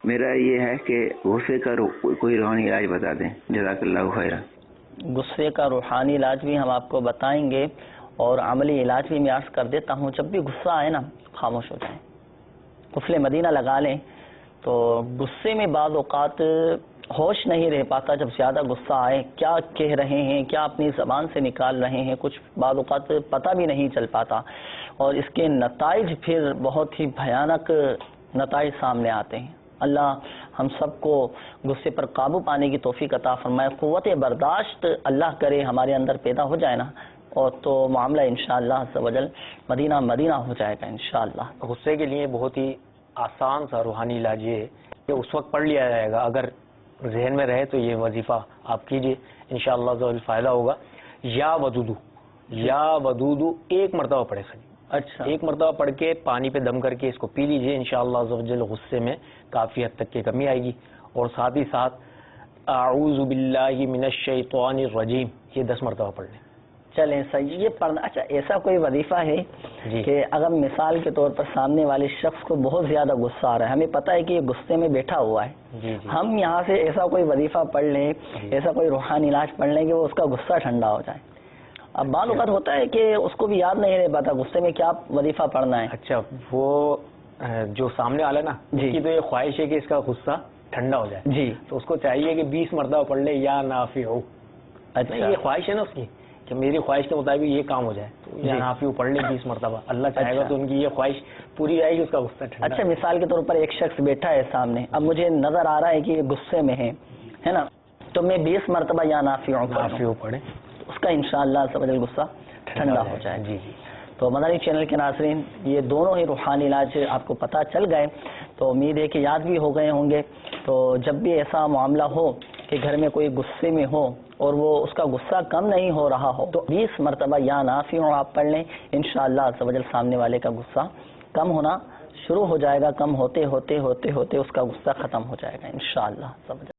میرا یہ ہے کہ غصے کا کوئی روحانی علاج بتا دیں، جزاک اللہ خیرا۔ غصے کا روحانی علاج بھی ہم آپ کو بتائیں گے، اور عملی علاج بھی میں عرض کر دیتا ہوں۔ جب بھی غصہ آئے نا، خاموش ہو جائیں، قفل مدینہ لگا لیں۔ تو غصے میں بعض اوقات ہوش نہیں رہ پاتا، جب زیادہ غصہ آئے کیا کہہ رہے ہیں، کیا اپنی زبان سے نکال رہے ہیں، کچھ بعض اوقات پتہ بھی نہیں چل پاتا، اور اس کے نتائج پھر بہت ہی بھیانک نتائج سامنے آتے ہیں۔ اللہ ہم سب کو غصے پر قابو پانے کی توفیق عطا فرمائے، قوت برداشت اللہ کرے ہمارے اندر پیدا ہو جائے نا، اور تو معاملہ انشاءاللہ عز و جل مدینہ مدینہ ہو جائے گا انشاءاللہ۔ غصے کے لیے بہت ہی آسان سا روحانی علاج یہ ہے کہ اس وقت پڑھ لیا جائے گا، اگر ذہن میں رہے تو یہ وظیفہ آپ کیجئے، انشاءاللہ عز و جل فائدہ ہوگا۔ یا ودودو، یا ودودو ایک مرتبہ پڑھے سکیں، اچھا، ایک مرتبہ پڑھ کے پانی پہ دم کر کے اس کو پی لیجئے، انشاءاللہ عز و جل غصے میں کافی حد تک کی کمی آئے گی۔ اور ساتھ ہی ساتھ اعوذ باللہ من الشیطان الرجیم یہ 10 مرتبہ پڑھ لیں۔ چلیں صحیح، یہ پڑھنا اچھا ایسا کوئی وظیفہ ہے جی کہ اگر مثال کے طور پر سامنے والے شخص کو بہت زیادہ غصہ آ رہا ہے، ہمیں پتہ ہے کہ یہ غصے میں بیٹھا ہوا ہے، جی جی ہم یہاں سے ایسا کوئی وظیفہ پڑھ لیں، ایسا کوئی روحانی علاج پڑھ لیں کہ وہ اس کا غصہ ٹھنڈا ہو جائے۔ اب بعض اوقات ہوتا ہے کہ اس کو بھی یاد نہیں رہ پاتا غصے میں کیا وظیفہ پڑھنا ہے۔ اچھا، وہ جو سامنے والا نا جی، اس کی تو یہ خواہش ہے کہ اس کا غصہ ٹھنڈا ہو جائے، جی تو اس کو چاہیے کہ 20 مرتبہ پڑھ لے یا نافع ہو۔ اچھا، یہ خواہش ہے نا اس کی کہ میری خواہش کے مطابق یہ کام ہو جائے، تو یا نافع پڑھ لے 20 مرتبہ، اللہ چاہے گا تو ان کی یہ خواہش پوری آئے گی، اس کا غصہ ٹھنڈا۔ اچھا مثال کے طور پر ایک شخص بیٹھا ہے سامنے، اب مجھے نظر آ رہا ہے کہ یہ غصے میں ہے نا، تو میں 20 مرتبہ یا نافع پڑھیں، اس کا انشاءاللہ سمجھ غصہ ٹھنڈا ہو جائے۔ جی جی۔ تو مدنی چینل کے ناظرین، یہ دونوں ہی روحانی علاج آپ کو پتہ چل گئے، تو امید ہے کہ یاد بھی ہو گئے ہوں گے۔ تو جب بھی ایسا معاملہ ہو کہ گھر میں کوئی غصے میں ہو اور وہ اس کا غصہ کم نہیں ہو رہا ہو، تو 20 مرتبہ یا نافع آپ پڑھ لیں، انشاءاللہ عز و جل سامنے والے کا غصہ کم ہونا شروع ہو جائے گا، کم ہوتے ہوتے ہوتے ہوتے اس کا غصہ ختم ہو جائے گا انشاءاللہ عز و جل۔